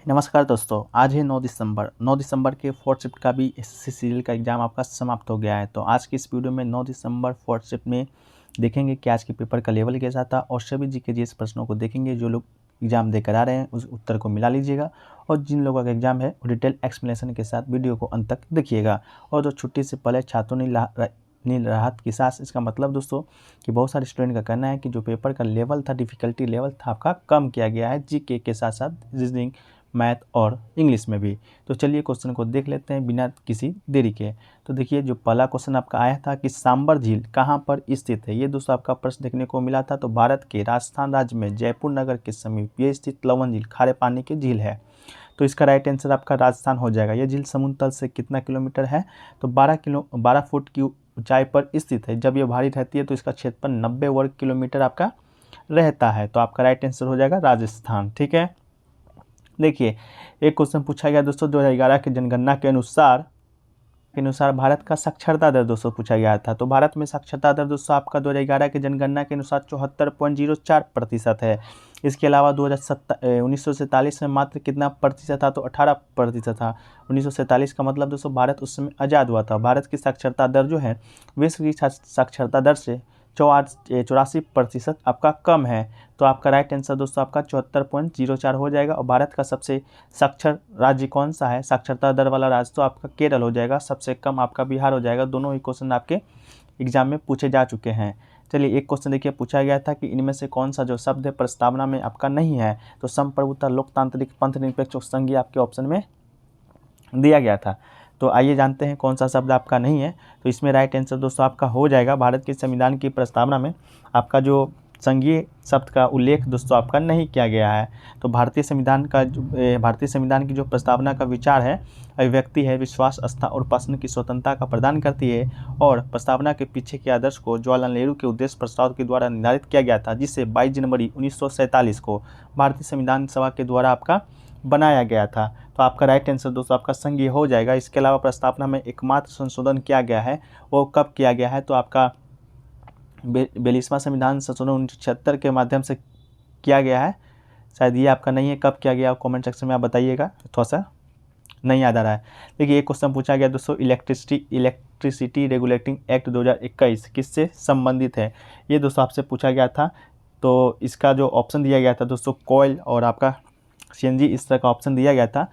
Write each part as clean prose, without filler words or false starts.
नमस्कार दोस्तों, आज है 9 दिसंबर के फोर्थ शिफ्ट का भी एसएससी सीरियल का एग्ज़ाम आपका समाप्त हो गया है। तो आज की इस वीडियो में 9 दिसंबर फोर्थ शिफ्ट में देखेंगे कि आज के पेपर का लेवल कैसा था और सभी जीके जीएस प्रश्नों को देखेंगे। जो लोग एग्ज़ाम देकर आ रहे हैं उस उत्तर को मिला लीजिएगा और जिन लोगों का एग्ज़ाम है वो डिटेल एक्सप्लेनेशन के साथ वीडियो को अंत तक देखिएगा। और जो छुट्टी से पहले छात्रों ने राहत की सांस, इसका मतलब दोस्तों कि बहुत सारे स्टूडेंट का कहना है कि जो पेपर का लेवल था, डिफ़िकल्टी लेवल था आपका कम किया गया है जीके के साथ साथ रीजनिंग, मैथ और इंग्लिश में भी। तो चलिए क्वेश्चन को देख लेते हैं बिना किसी देरी के। तो देखिए, जो पहला क्वेश्चन आपका आया था कि सांबर झील कहाँ पर स्थित है, ये दोस्तों आपका प्रश्न देखने को मिला था। तो भारत के राजस्थान राज्य में जयपुर नगर के समीप ये स्थित लवन झील खारे पानी की झील है। तो इसका राइट आंसर आपका राजस्थान हो जाएगा। ये झील समुद्र तल से कितना किलोमीटर है, तो 12 फुट की ऊंचाई पर स्थित है। जब ये भारी रहती है तो इसका क्षेत्रफल 90 वर्ग किलोमीटर आपका रहता है। तो आपका राइट आंसर हो जाएगा राजस्थान। ठीक है, देखिए एक क्वेश्चन पूछा गया दोस्तों 2011 की जनगणना के अनुसार भारत का साक्षरता दर दोस्तों पूछा गया था। तो भारत में साक्षरता दर दोस्तों आपका 2011 की जनगणना के अनुसार 74.04% है। इसके अलावा 1947 में मात्र कितना प्रतिशत था, तो 18% था। 1947 का मतलब दोस्तों भारत उस समय आज़ाद हुआ था। भारत की साक्षरता दर जो है विश्व की साक्षरता दर से 84% आपका कम है। तो आपका राइट आंसर दोस्तों आपका 74.04 हो जाएगा। और भारत का सबसे साक्षर राज्य कौन सा है, साक्षरता दर वाला राज्य, तो आपका केरल हो जाएगा। सबसे कम आपका बिहार हो जाएगा। दोनों ही क्वेश्चन आपके एग्जाम में पूछे जा चुके हैं। चलिए एक क्वेश्चन देखिए, पूछा गया था कि इनमें से कौन सा जो शब्द है प्रस्तावना में आपका नहीं है, तो संप्रभुता, लोकतांत्रिक, पंथ निरपेक्ष और संघीय आपके ऑप्शन में दिया गया था। तो आइए जानते हैं कौन सा शब्द आपका नहीं है। तो इसमें राइट आंसर दोस्तों आपका हो जाएगा, भारत के संविधान की प्रस्तावना में आपका जो संघीय शब्द का उल्लेख दोस्तों आपका नहीं किया गया है। तो भारतीय संविधान की जो प्रस्तावना का विचार है, अभिव्यक्ति है, विश्वास, आस्था और उपासना की स्वतंत्रता का प्रदान करती है। और प्रस्तावना के पीछे के आदर्श को जवाहरलाल नेहरू के उद्देश्य प्रस्ताव के द्वारा निर्धारित किया गया था, जिसे 22 जनवरी 1947 को भारतीय संविधान सभा के द्वारा आपका बनाया गया था। तो आपका राइट आंसर दोस्तों आपका संघीय हो जाएगा। इसके अलावा प्रस्तावना में एकमात्र संशोधन किया गया है, वो कब किया गया है, तो आपका 42वां संविधान संशोधन 1976 के माध्यम से किया गया है। शायद ये आपका नहीं है, कब किया गया कमेंट सेक्शन में आप बताइएगा, थोड़ा सा नहीं याद आ रहा है। देखिए एक क्वेश्चन पूछा गया दोस्तों, इलेक्ट्रिसिटी रेगुलेटिंग एक्ट 2021 किससे संबंधित है, ये दोस्तों आपसे पूछा गया था। तो इसका जो ऑप्शन दिया गया था दोस्तों कोयल और आपका सीएनजी, इस तरह का ऑप्शन दिया गया था।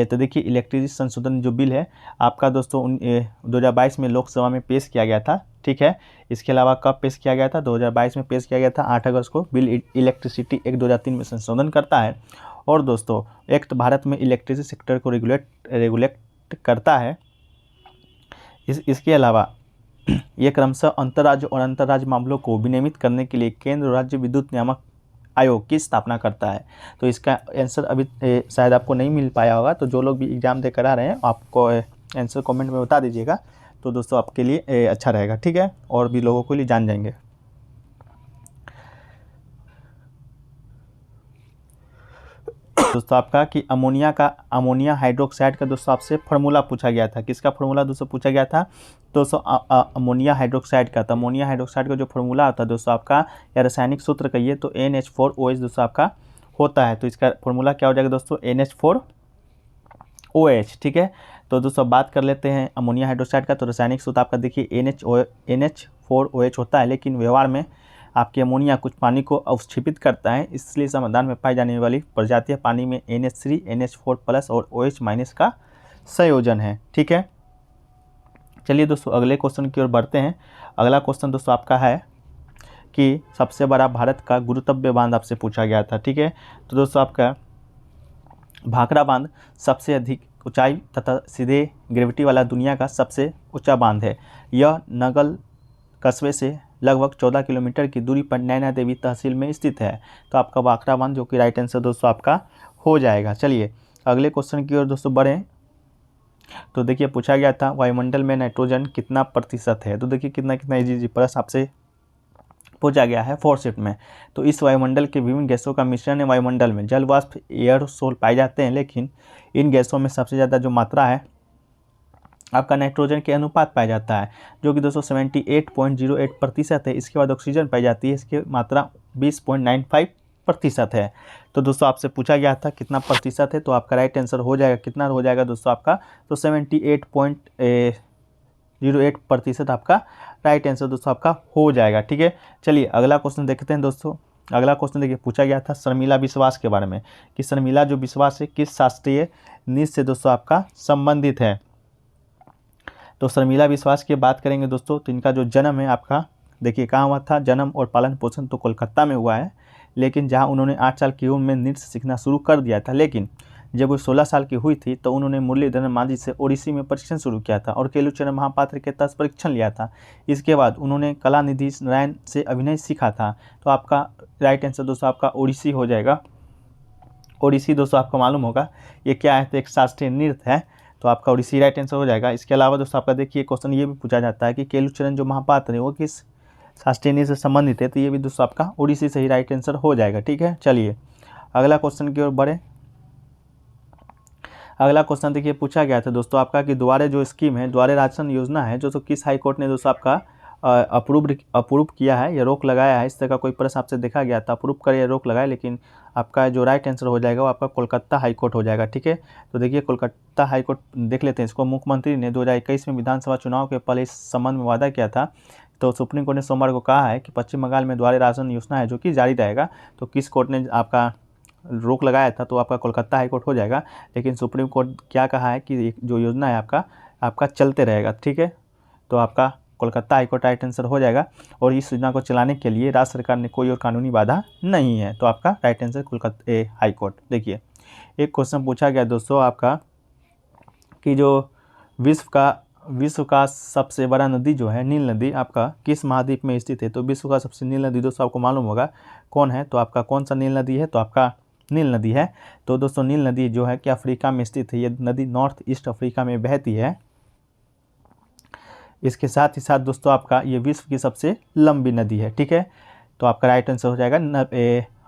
तो देखिए इलेक्ट्रिसिटी संशोधन जो बिल है आपका दोस्तों 2022 में लोकसभा में पेश किया गया था। ठीक है, इसके अलावा कब पेश किया गया था, 2022 में पेश किया गया था 8 अगस्त को। बिल इलेक्ट्रिसिटी एक्ट 2003 में संशोधन करता है। और दोस्तों एक्ट भारत में इलेक्ट्रिसिटी सेक्टर को रेगुलेट करता है। इसके अलावा ये क्रमशः अंतर्राज्य और अंतर्राज्य मामलों को विनियमित करने के लिए केंद्र और राज्य विद्युत नियामक आयोग की स्थापना करता है। तो इसका आंसर अभी शायद आपको नहीं मिल पाया होगा। तो जो लोग भी एग्जाम देकर आ रहे हैं आपको आंसर कमेंट में बता दीजिएगा, तो दोस्तों आपके लिए अच्छा रहेगा। ठीक है, और भी लोगों के लिए जान जाएंगे। दोस्तों आपका कि अमोनिया हाइड्रोक्साइड का दोस्तों आपसे फार्मूला पूछा गया था। किसका फार्मूला दोस्तों पूछा गया था, दोस्तों अमोनिया हाइड्रोक्साइड का। तो अमोनिया हाइड्रोक्साइड का जो फार्मूला होता है दोस्तों आपका, या रासायनिक सूत्र कहिए तो NH4OH दोस्तों आपका होता है। तो इसका फार्मूला क्या हो जाएगा दोस्तों, NH4OH। ठीक है, तो दोस्तों बात कर लेते हैं अमोनिया हाइड्रोक्साइड का। तो रासायनिक सूत्र आपका देखिए NH4OH होता है, लेकिन व्यवहार में आपके अमोनिया कुछ पानी को अवक्षेपित करता है, इसलिए समाधान में पाई जाने वाली प्रजातियां पानी में NH3, NH4+ और OH- का संयोजन है। ठीक है, चलिए दोस्तों अगले क्वेश्चन की ओर बढ़ते हैं। अगला क्वेश्चन दोस्तों आपका है कि सबसे बड़ा भारत का गुरुत्वीय बांध आपसे पूछा गया था। ठीक है, तो दोस्तों आपका भाखड़ा बांध सबसे अधिक ऊंचाई तथा सीधे ग्रेविटी वाला दुनिया का सबसे ऊंचा बांध है। यह नगल कस्बे से लगभग 14 किलोमीटर की दूरी पर नैना देवी तहसील में स्थित है। तो आपका भाखड़ा बांध, जो कि राइट आंसर दोस्तों आपका हो जाएगा। चलिए अगले क्वेश्चन की ओर दोस्तों बढ़ें। तो देखिए पूछा गया था वायुमंडल में नाइट्रोजन कितना प्रतिशत है। तो देखिए कितना इजी प्रश्न आपसे पूछा गया है फोर्थ शिफ्ट में। तो इस वायुमंडल के विभिन्न गैसों का मिश्रण है। वायुमंडल में जल वाष्प, एयरोसोल पाए जाते हैं, लेकिन इन गैसों में सबसे ज़्यादा जो मात्रा है आपका नाइट्रोजन के अनुपात पाया जाता है, जो कि 278.08% है। इसके बाद ऑक्सीजन पाई जाती है, इसकी मात्रा 20.95 प्रतिशत है। तो दोस्तों आपसे पूछा गया था कितना प्रतिशत है, तो आपका राइट आंसर हो जाएगा, कितना हो जाएगा दोस्तों आपका, तो 78.08% आपका राइट आंसर दोस्तों आपका हो जाएगा। ठीक है, चलिए अगला क्वेश्चन देखते हैं दोस्तों। अगला क्वेश्चन देखिए, पूछा गया था शर्मिला विश्वास के बारे में कि शर्मिला जो विश्वास है किस शास्त्रीय नृत्य से दोस्तों आपका संबंधित है। तो शर्मिला विश्वास की बात करेंगे दोस्तों, तो इनका जो जन्म है आपका देखिए कहाँ हुआ था, जन्म और पालन पोषण तो कोलकाता में हुआ है, लेकिन जहाँ उन्होंने 8 साल की उम्र में नृत्य सीखना शुरू कर दिया था, लेकिन जब वो 16 साल की हुई थी तो उन्होंने मुरलीधरन मांझी से ओडिसी में प्रशिक्षण शुरू किया था और केलुचरण महापात्र के तहत प्रशिक्षण लिया था। इसके बाद उन्होंने कलानिधि नारायण से अभिनय सीखा था। तो आपका राइट आंसर दोस्तों आपका ओडिसी हो जाएगा। ओडिसी दोस्तों आपको मालूम होगा ये क्या है, तो एक शास्त्रीय नृत्य है, तो आपका ओडिसी राइट आंसर हो जाएगा। इसके अलावा दोस्तों आपका देखिए क्वेश्चन ये भी पूछा जाता है कि केलुचरण जो महापात्र है वो किस शास्त्रीय नृत्य से संबंधित है, तो ये भी दोस्तों आपका ओडिसी से ही राइट आंसर हो जाएगा। ठीक है, चलिए अगला क्वेश्चन की ओर बढ़े। अगला क्वेश्चन देखिए पूछा गया था दोस्तों आपका कि द्वारे जो स्कीम है, द्वारे राशन योजना है जो तो किस हाई कोर्ट ने दोस्तों आपका अप्रूव किया है या रोक लगाया है। इस तरह का कोई प्रश्न आपसे देखा गया था, अप्रूव करे या रोक लगाए, लेकिन आपका जो राइट आंसर हो जाएगा वो आपका कोलकाता हाई कोर्ट हो जाएगा। ठीक है, तो देखिए कोलकाता हाई कोर्ट देख लेते हैं इसको। मुख्यमंत्री ने 2021 में विधानसभा चुनाव के पहले इस संबंध में वादा किया था, तो सुप्रीम कोर्ट ने सोमवार को कहा है कि पश्चिम बंगाल में द्वारे राशन योजना है जो कि जारी रहेगा। तो किस कोर्ट ने आपका रोक लगाया था, तो आपका कोलकाता हाई कोर्ट हो जाएगा, लेकिन सुप्रीम कोर्ट क्या कहा है कि जो योजना है आपका चलते रहेगा। ठीक है, तो आपका Kolkata high court right answer हो जाएगा, और इस योजना को चलाने के लिए राज्य सरकार ने कोई और कानूनी बाधा नहीं है, तो आपका right answer Kolkata high court. देखिए एक क्वेश्चन पूछा गया दोस्तों आपका कि जो विश्व का सबसे बड़ा नदी जो है नील नदी आपका किस महाद्वीप में स्थित है। तो विश्व का सबसे नील नदी दोस्तों आपको मालूम होगा कौन है, तो आपका कौन सा नील नदी है, तो आपका नील नदी है। तो दोस्तों नील नदी जो है कि अफ्रीका में स्थित है, ये नदी नॉर्थ ईस्ट अफ्रीका में बहती है। इसके साथ ही साथ दोस्तों आपका ये विश्व की सबसे लंबी नदी है। ठीक है, तो आपका राइट आंसर हो जाएगा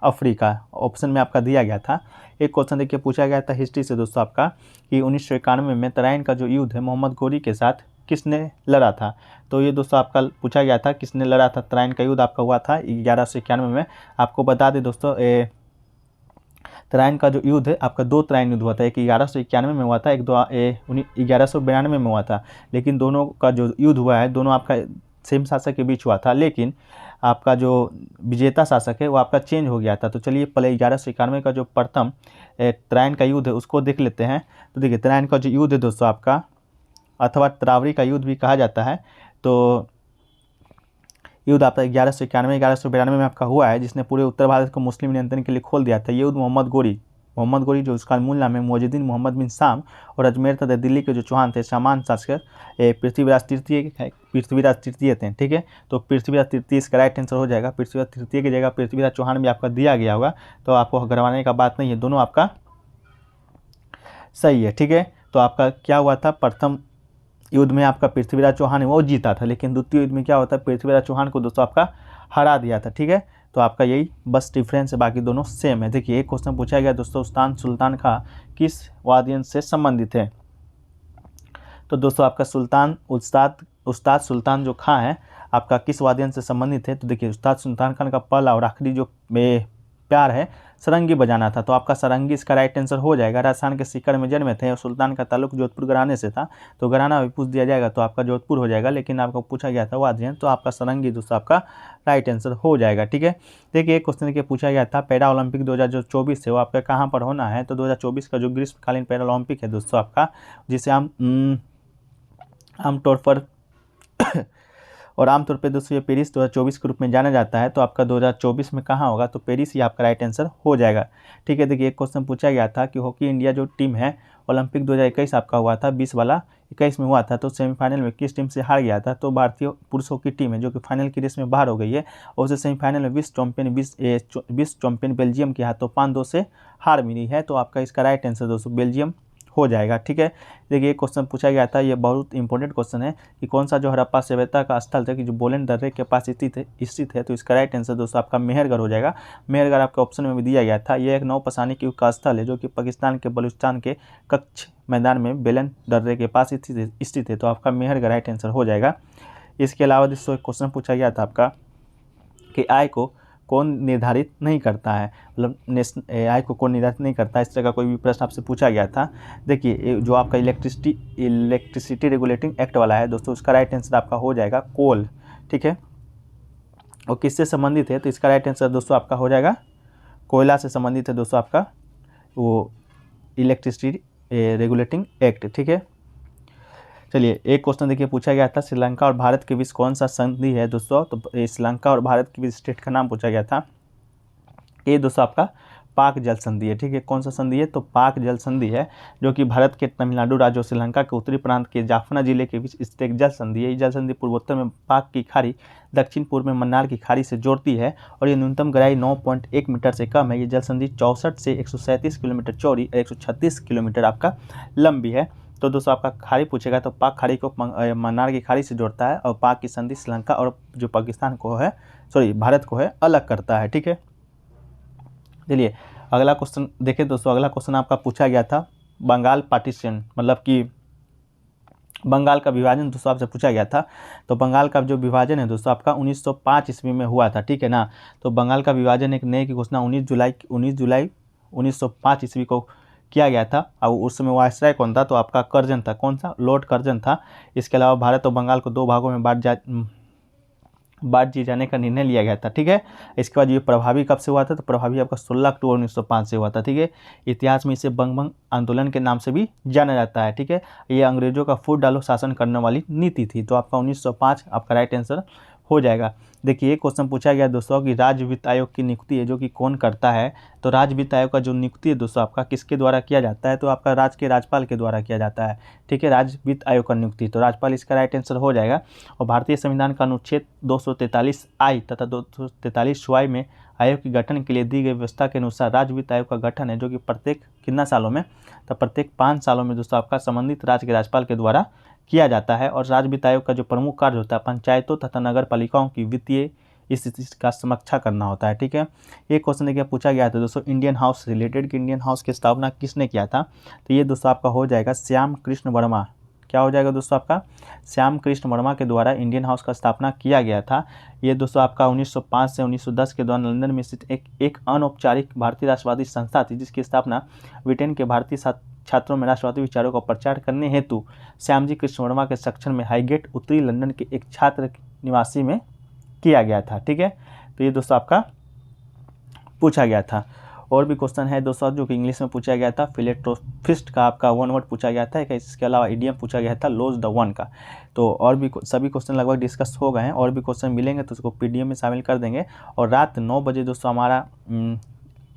अफ्रीका, ऑप्शन में आपका दिया गया था। एक क्वेश्चन देखिए पूछा गया था हिस्ट्री से दोस्तों आपका कि 1991 में तराइन का जो युद्ध है मोहम्मद गोरी के साथ किसने लड़ा था। तो ये दोस्तों आपका पूछा गया था किसने लड़ा था, तराइन का युद्ध आपका हुआ था 1191 में। आपको बता दें दोस्तों तराइन का जो युद्ध है आपका 2 तराइन युद्ध हुआ था, एक 1191 में हुआ था, एक 1192 में हुआ था, लेकिन दोनों का जो युद्ध हुआ है दोनों आपका सेम शासक के बीच हुआ था, लेकिन आपका जो विजेता शासक है वो आपका चेंज हो गया था। तो चलिए पहले 1191 का जो प्रथम तराइन का युद्ध है उसको देख लेते हैं। तो देखिए तराइन का जो युद्ध है दोस्तों आपका, अथवा तरावरी का युद्ध भी कहा जाता है, तो युद्ध आपका 1191-1192 में आपका हुआ है, जिसने पूरे उत्तर भारत को मुस्लिम नियंत्रण के लिए खोल दिया था। ये युद्ध मोहम्मद गोरी जो उसका मूल नाम है मुअज्जिदीन मोहम्मद बिन शाम और अजमेर तथा दिल्ली के जो चौहान थे सामान शासक पृथ्वीराज तृतीय थे। ठीक है, तो पृथ्वीराज तृतीय इसका राइट आंसर हो जाएगा। पृथ्वीराज तृतीय की जगह पृथ्वीराज चौहान भी आपका दिया गया होगा, तो आपको घबराने का बात नहीं है, दोनों आपका सही है। ठीक है, तो आपका क्या हुआ था, प्रथम युद्ध में आपका पृथ्वीराज चौहान वो जीता था, लेकिन द्वितीय युद्ध में क्या होता है पृथ्वीराज चौहान को दोस्तों आपका हरा दिया था। ठीक है, तो आपका यही बस डिफरेंस है, बाकी दोनों सेम है। देखिए एक क्वेश्चन पूछा गया दोस्तों उस्ताद सुल्तान खां किस वाद्ययंत्र से संबंधित है। तो दोस्तों आपका उस्ताद सुल्तान जो खां है आपका किस वाद्ययंत्र से संबंधित है। तो देखिए उस्ताद सुल्तान खान का पहला और आखिरी जो प्यार है सरंगी बजाना था, तो आपका सरंगी इसका राइट आंसर हो जाएगा। राजस्थान के सीकर में जन्मे थे और सुल्तान का ताल्लुक जोधपुर घराने से था, तो घराना भी पूछ दिया जाएगा तो आपका जोधपुर हो जाएगा, लेकिन आपको पूछा गया था वाद्य यंत्र, तो आपका सरंगी दोस्तों आपका राइट आंसर हो जाएगा। ठीक है, देखिए एक क्वेश्चन के पूछा गया था पैरा ओलंपिक 2024 है वो आपका कहाँ पर होना है। तो 2024 का जो ग्रीष्मकालीन पैरा ओलंपिक है दोस्तों आपका, जिसे आमतौर पर दोस्तों ये पेरिस 2024 के रूप में जाना जाता है, तो आपका 2024 में कहाँ होगा, तो पेरिस ही आपका राइट आंसर हो जाएगा। ठीक है, देखिए एक क्वेश्चन पूछा गया था कि हॉकी इंडिया जो टीम है ओलंपिक 2021 आपका हुआ था 20 वाला 21 में हुआ था, तो सेमीफाइनल में किस टीम से हार गया था। तो भारतीय पुरुष हॉकी टीम है जो कि फाइनल की रेस में बाहर हो गई है, और उसे सेमीफाइनल में विश्व चैंपियन बेल्जियम के हाथों 5-2 से हार मिली है, तो आपका इसका राइट आंसर दोस्तों बेल्जियम हो जाएगा। ठीक है, देखिए एक क्वेश्चन पूछा गया था, ये बहुत इंपॉर्टेंट क्वेश्चन है कि कौन सा जो हड़प्पा सभ्यता का स्थल था कि जो बोलन दर्रे के पास स्थित है, तो इसका राइट आंसर दोस्तों आपका मेहरगढ़ हो जाएगा। मेहरगढ़ आपके ऑप्शन में भी दिया गया था। यह एक नौपसानी युग का स्थल है जो कि पाकिस्तान के बलूचिस्तान के कच्छ मैदान में बेलन दर्रे के पास स्थित है, तो आपका मेहरगढ़ राइट आंसर हो जाएगा। इसके अलावा दोस्तों एक क्वेश्चन पूछा गया था आपका कि आय को कौन निर्धारित नहीं करता है, मतलब आय को कौन निर्धारित नहीं करता है, इस तरह का कोई भी प्रश्न आपसे पूछा गया था। देखिए जो आपका इलेक्ट्रिसिटी रेगुलेटिंग एक्ट वाला है दोस्तों, उसका राइट आंसर आपका हो जाएगा कोल, ठीक है। और किससे संबंधित है, तो इसका राइट आंसर दोस्तों आपका हो जाएगा कोयला से संबंधित है दोस्तों आपका वो इलेक्ट्रिसिटी रेगुलेटिंग एक्ट, ठीक है। चलिए एक क्वेश्चन देखिए पूछा गया था, श्रीलंका और भारत के बीच कौन सा संधि है दोस्तों, तो श्रीलंका और भारत के बीच स्टेट का नाम पूछा गया था। ये दोस्तों आपका पाक जल संधि है, ठीक है। कौन सा संधि है, तो पाक जल संधि है, जो कि भारत के तमिलनाडु राज्य और श्रीलंका के उत्तरी प्रांत के जाफना जिले के बीच स्थित एक जल संधि है। ये जल संधि पूर्वोत्तर में पाक की खाड़ी, दक्षिण पूर्व में मन्नार की खाड़ी से जोड़ती है और ये न्यूनतम गहराई 9.1 मीटर से कम है। ये जल संधि 64 से 137 किलोमीटर चौड़ी और 136 किलोमीटर आपका लंबी है। तो दोस्तों आपका खाड़ी पूछेगा तो पाक खाड़ी को मन्नार की खाड़ी से जोड़ता है और पाक की संधि श्रीलंका और जो पाकिस्तान को है, भारत को है, अलग करता है, ठीक है। चलिए अगला क्वेश्चन देखें दोस्तों। अगला क्वेश्चन आपका पूछा गया था बंगाल पार्टीशन, मतलब कि बंगाल का विभाजन दोस्तों आपसे पूछा गया था। तो बंगाल का जो विभाजन है दोस्तों आपका 1905 ईस्वी में हुआ था, ठीक है ना। तो बंगाल का विभाजन एक नए की घोषणा 19 जुलाई 1905 ईस्वी को किया गया था। और उस समय वायसराय कौन था, तो आपका कर्जन था। कौन सा, लॉर्ड कर्जन था। इसके अलावा भारत और बंगाल को 2 भागों में बांट दिए जाने का निर्णय लिया गया था, ठीक है। इसके बाद ये प्रभावी कब से हुआ था, तो प्रभावी आपका 16 अक्टूबर 1905 से हुआ था, ठीक है। इतिहास में इसे बंगभंग आंदोलन के नाम से भी जाना जाता है, ठीक है। ये अंग्रेजों का फूट डालो शासन करने वाली नीति थी। तो आपका 1905 आपका राइट आंसर हो जाएगा। देखिए एक क्वेश्चन पूछा गया दोस्तों कि राज्य वित्त आयोग की नियुक्ति है जो कि कौन करता है। तो राज्य वित्त आयोग का जो नियुक्ति है दोस्तों आपका किसके द्वारा किया जाता है, तो आपका राज्य के राज्यपाल के द्वारा किया जाता है, ठीक है। राज्य वित्त आयोग का नियुक्ति तो राज्यपाल इसका राइट आंसर हो जाएगा। और भारतीय संविधान का अनुच्छेद 243 तथा 243 में आयोग के गठन के लिए दी गई व्यवस्था के अनुसार राज्य वित्त आयोग का गठन है, जो कि प्रत्येक कितना सालों में, तो प्रत्येक 5 सालों में दोस्तों आपका संबंधित राज्य के राज्यपाल के द्वारा किया जाता है। और राज्य वित्त आयोग का जो प्रमुख कार्य होता है पंचायतों तथा नगर पालिकाओं की वित्तीय स्थिति का समीक्षा करना होता है, ठीक है। एक क्वेश्चन देखिए पूछा गया था दोस्तों इंडियन हाउस रिलेटेड कि इंडियन हाउस की स्थापना किसने किया था। तो ये दोस्तों आपका हो जाएगा श्याम कृष्ण वर्मा। क्या हो जाएगा दोस्तों आपका, श्याम कृष्ण वर्मा के द्वारा इंडियन हाउस का स्थापना किया गया था। ये दोस्तों आपका 1905 से 1910 के दौरान लंदन में स्थित एक अनौपचारिक भारतीय राष्ट्रवादी संस्था थी, जिसकी स्थापना ब्रिटेन के भारतीय छात्रों में राष्ट्रवादी विचारों का प्रचार करने हेतु श्यामजी कृष्ण वर्मा के सक्षम में हाईगेट उत्तरी लंदन के एक छात्र निवासी में किया गया था, ठीक है। तो ये दोस्तों आपका पूछा गया था। और भी क्वेश्चन है दोस्तों जो कि इंग्लिश में पूछा गया था। फिलेटोफिस्ट का आपका 1 वर्ड पूछा गया था। इसके अलावा इडियम पूछा गया था लॉस द वन का। तो और भी सभी क्वेश्चन लगभग डिस्कस हो गए हैं। और भी क्वेश्चन मिलेंगे तो उसको पीडीएफ में शामिल कर देंगे। और रात 9 बजे दोस्तों हमारा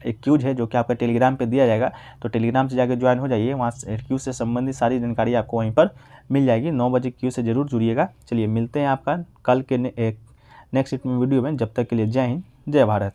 एक क्यूज है जो कि आपका टेलीग्राम पे दिया जाएगा। तो टेलीग्राम से जाकर ज्वाइन हो जाइए, वहाँ क्यूज से संबंधित सारी जानकारी आपको वहीं पर मिल जाएगी। 9 बजे क्यूज से जरूर जुड़िएगा। चलिए मिलते हैं आपका कल के नेक्स्ट वीडियो में। जब तक के लिए जय हिंद, जय भारत।